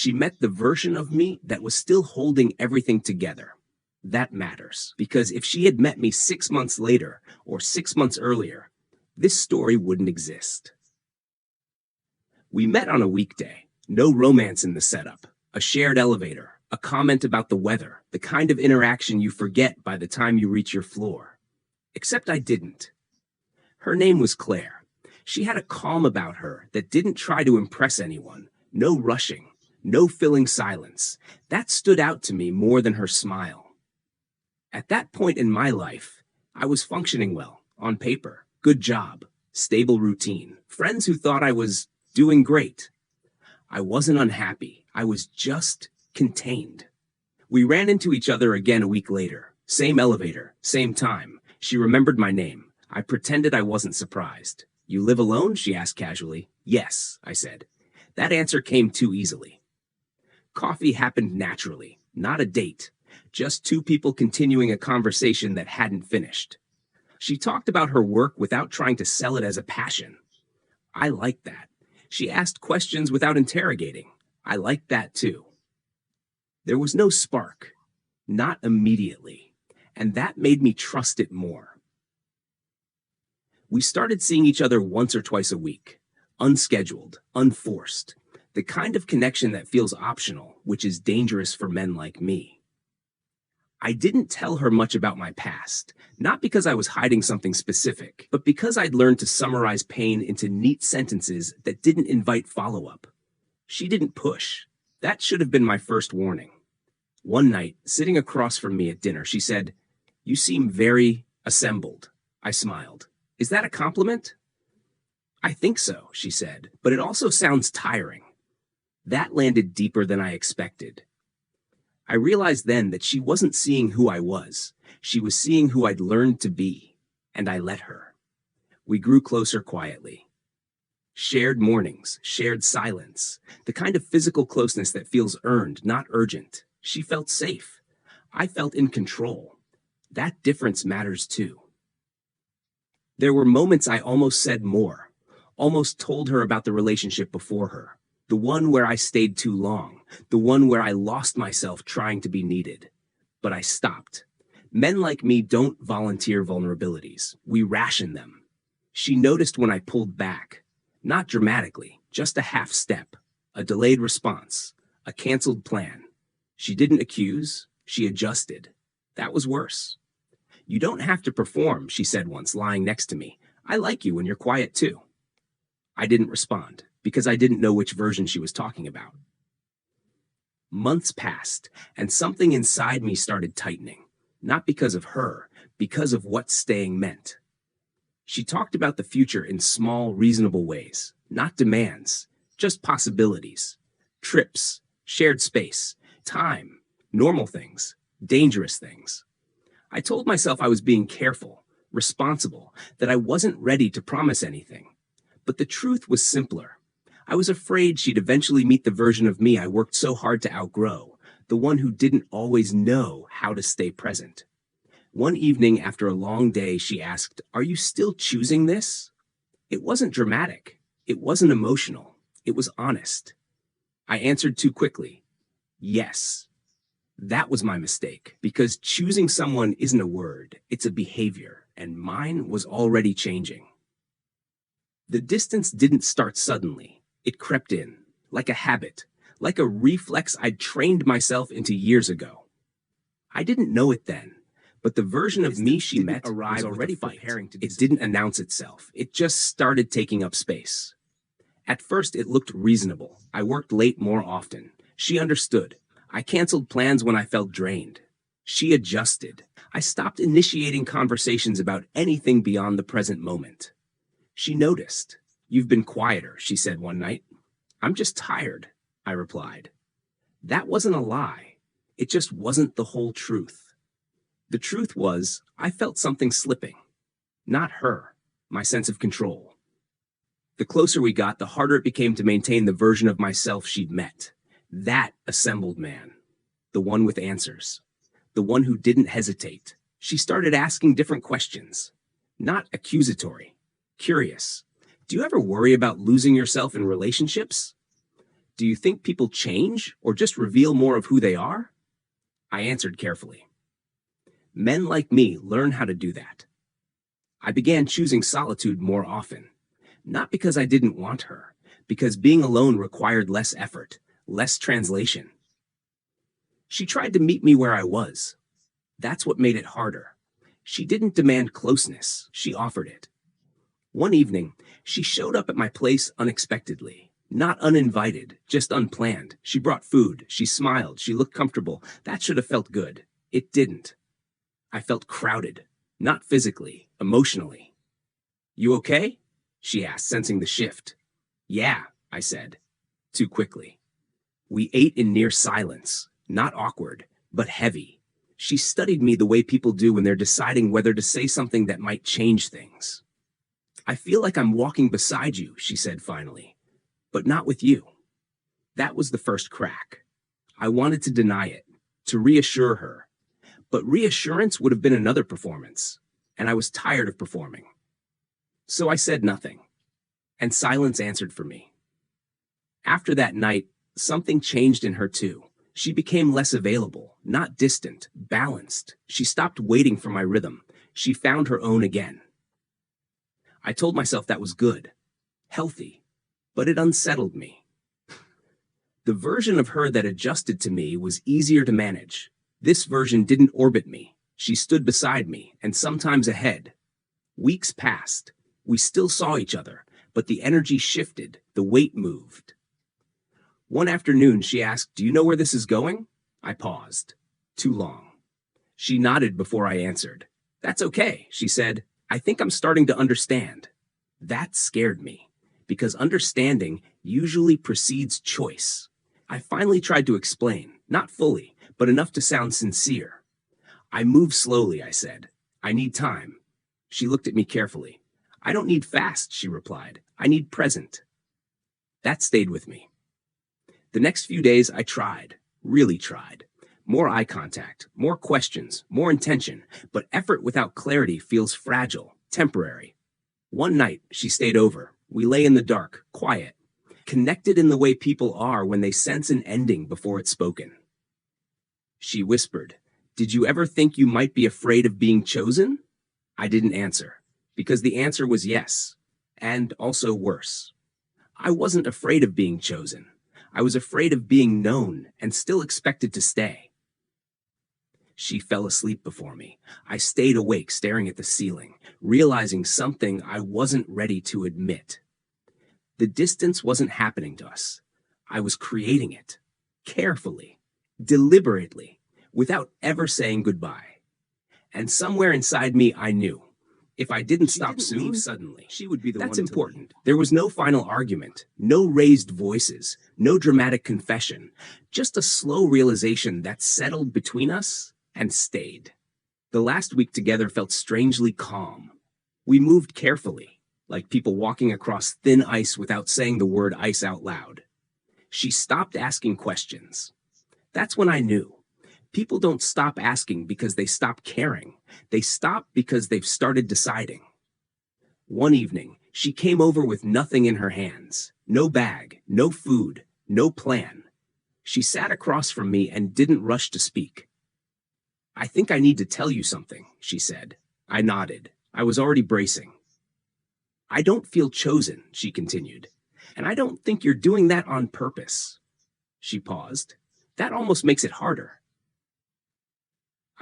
She met the version of me that was still holding everything together. That matters, because if she had met me 6 months later or 6 months earlier, this story wouldn't exist. We met on a weekday. No romance in the setup. A shared elevator, a comment about the weather, the kind of interaction you forget by the time you reach your floor. Except I didn't. Her name was Claire. She had a calm about her that didn't try to impress anyone. No rushing, no filling silence. That stood out to me more than her smile. At that point in my life, I was functioning well, on paper, good job, stable routine, friends who thought I was doing great. I wasn't unhappy. I was just contained. We ran into each other again a week later. Same elevator, same time. She remembered my name. I pretended I wasn't surprised. "You live alone?" she asked casually. "Yes," I said. That answer came too easily. Coffee happened naturally, not a date. Just two people continuing a conversation that hadn't finished. She talked about her work without trying to sell it as a passion. I liked that. She asked questions without interrogating. I liked that too. There was no spark. Not immediately. And that made me trust it more. We started seeing each other once or twice a week. Unscheduled, unforced. The kind of connection that feels optional, which is dangerous for men like me. I didn't tell her much about my past, not because I was hiding something specific, but because I'd learned to summarize pain into neat sentences that didn't invite follow-up. She didn't push. That should have been my first warning. One night, sitting across from me at dinner, she said, "You seem very assembled." I smiled. "Is that a compliment?" "I think so," she said, "but it also sounds tiring." That landed deeper than I expected. I realized then that she wasn't seeing who I was. She was seeing who I'd learned to be, and I let her. We grew closer quietly. Shared mornings, shared silence, the kind of physical closeness that feels earned, not urgent. She felt safe. I felt in control. That difference matters too. There were moments I almost said more, almost told her about the relationship before her. The one where I stayed too long, the one where I lost myself trying to be needed. But I stopped. Men like me don't volunteer vulnerabilities. We ration them. She noticed when I pulled back. Not dramatically, just a half step, a delayed response, a canceled plan. She didn't accuse, she adjusted. That was worse. "You don't have to perform," she said once, lying next to me. "I like you when you're quiet too." I didn't respond, because I didn't know which version she was talking about. Months passed, and something inside me started tightening. Not because of her, because of what staying meant. She talked about the future in small, reasonable ways, not demands, just possibilities. Trips, shared space, time, normal things, dangerous things. I told myself I was being careful, responsible, that I wasn't ready to promise anything. But the truth was simpler. I was afraid she'd eventually meet the version of me I worked so hard to outgrow, the one who didn't always know how to stay present. One evening after a long day, she asked, "Are you still choosing this?" It wasn't dramatic. It wasn't emotional. It was honest. I answered too quickly. Yes. That was my mistake, because choosing someone isn't a word, it's a behavior, and mine was already changing. The distance didn't start suddenly. It crept in, like a habit, like a reflex I'd trained myself into years ago. I didn't know it then, but the version of me she met was already preparing to. It didn't announce itself. It just started taking up space. At first, it looked reasonable. I worked late more often. She understood. I canceled plans when I felt drained. She adjusted. I stopped initiating conversations about anything beyond the present moment. She noticed. "You've been quieter," she said one night. "I'm just tired," I replied. That wasn't a lie. It just wasn't the whole truth. The truth was, I felt something slipping. Not her, my sense of control. The closer we got, the harder it became to maintain the version of myself she'd met. That assembled man. The one with answers. The one who didn't hesitate. She started asking different questions. Not accusatory. Curious. "Do you ever worry about losing yourself in relationships? Do you think people change or just reveal more of who they are? I answered carefully. Men like me learn how to do that. I began choosing solitude more often. Not because I didn't want her, because being alone required less effort, less translation. She tried to meet me where I was. That's what made it harder. She didn't demand closeness, she offered it. One evening, she showed up at my place unexpectedly. Not uninvited, just unplanned. She brought food, she smiled, she looked comfortable. That should have felt good. It didn't. I felt crowded, not physically, emotionally. You okay? She asked, sensing the shift. Yeah, I said, too quickly. We ate in near silence, not awkward, but heavy. She studied me the way people do when they're deciding whether to say something that might change things. I feel like I'm walking beside you, she said finally, but not with you. That was the first crack. I wanted to deny it, to reassure her. But reassurance would have been another performance, and I was tired of performing. So I said nothing, and silence answered for me. After that night, something changed in her too. She became less available, not distant, balanced. She stopped waiting for my rhythm. She found her own again. I told myself that was good, healthy, but it unsettled me. The version of her that adjusted to me was easier to manage. This version didn't orbit me. She stood beside me, and sometimes ahead. Weeks passed. We still saw each other, but the energy shifted, the weight moved. One afternoon, she asked, "Do you know where this is going?" I paused. Too long. She nodded before I answered. "That's okay," she said. "I think I'm starting to understand." That scared me, because understanding usually precedes choice. I finally tried to explain, not fully, but enough to sound sincere. "I move slowly," I said. "I need time." She looked at me carefully. "I don't need fast," she replied. "I need present." That stayed with me. The next few days I tried, really tried. More eye contact, more questions, more intention, but effort without clarity feels fragile, temporary. One night, she stayed over. We lay in the dark, quiet, connected in the way people are when they sense an ending before it's spoken. She whispered, "Did you ever think you might be afraid of being chosen?" I didn't answer, because the answer was yes, and also worse. I wasn't afraid of being chosen. I was afraid of being known and still expected to stay. She fell asleep before me. I stayed awake, staring at the ceiling, realizing something I wasn't ready to admit. The distance wasn't happening to us. I was creating it, carefully, deliberately, without ever saying goodbye. And somewhere inside me, I knew. If I didn't stop soon, suddenly, she would be the one to leave. That's important. There was no final argument, no raised voices, no dramatic confession, just a slow realization that settled between us and stayed. The last week together felt strangely calm. We moved carefully, like people walking across thin ice without saying the word ice out loud. She stopped asking questions. That's when I knew. People don't stop asking because they stop caring. They stop because they've started deciding. One evening, she came over with nothing in her hands. No bag, no food, no plan. She sat across from me and didn't rush to speak. "I think I need to tell you something," she said. I nodded. I was already bracing. "I don't feel chosen," she continued. "And I don't think you're doing that on purpose." She paused. "That almost makes it harder."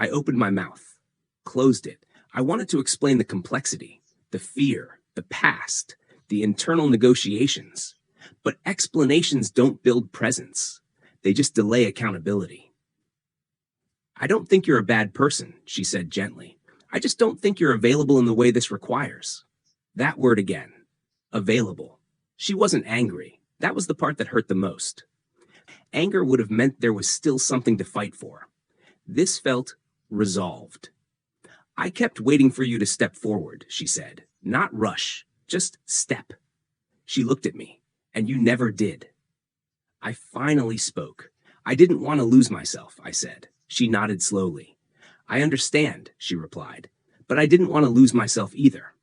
I opened my mouth, closed it. I wanted to explain the complexity, the fear, the past, the internal negotiations. But explanations don't build presence. They just delay accountability. "I don't think you're a bad person," she said gently. "I just don't think you're available in the way this requires." That word again. Available. She wasn't angry. That was the part that hurt the most. Anger would have meant there was still something to fight for. This felt resolved. "I kept waiting for you to step forward," she said. "Not rush, just step." She looked at me. "And you never did." I finally spoke. "I didn't want to lose myself," I said. She nodded slowly. "I understand," she replied, "but I didn't want to lose myself either."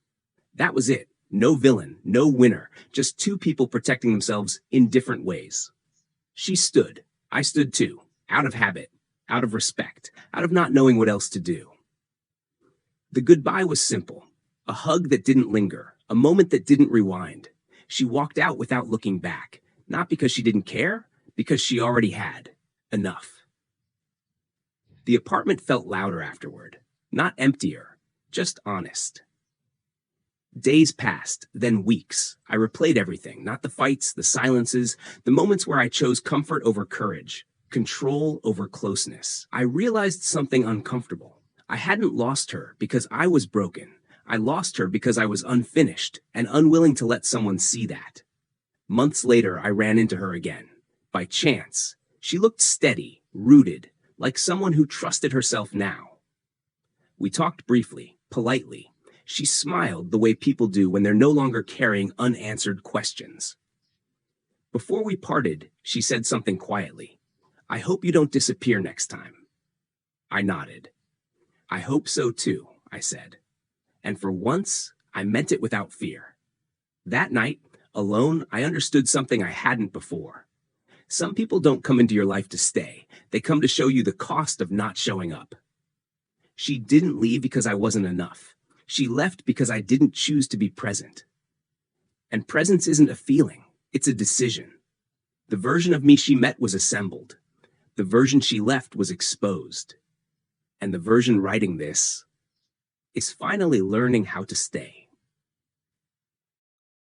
That was it. No villain, no winner, just two people protecting themselves in different ways. She stood. I stood too, out of habit, out of respect, out of not knowing what else to do. The goodbye was simple, a hug that didn't linger, a moment that didn't rewind. She walked out without looking back, not because she didn't care, because she already had enough. The apartment felt louder afterward, not emptier, just honest. Days passed, then weeks. I replayed everything, not the fights, the silences, the moments where I chose comfort over courage, control over closeness. I realized something uncomfortable. I hadn't lost her because I was broken. I lost her because I was unfinished and unwilling to let someone see that. Months later, I ran into her again. By chance. She looked steady, rooted, like someone who trusted herself now. We talked briefly, politely. She smiled the way people do when they're no longer carrying unanswered questions. Before we parted, she said something quietly. "I hope you don't disappear next time." I nodded. "I hope so too," I said. And for once, I meant it without fear. That night, alone, I understood something I hadn't before. Some people don't come into your life to stay. They come to show you the cost of not showing up. She didn't leave because I wasn't enough. She left because I didn't choose to be present. And presence isn't a feeling, it's a decision. The version of me she met was assembled. The version she left was exposed. And the version writing this is finally learning how to stay.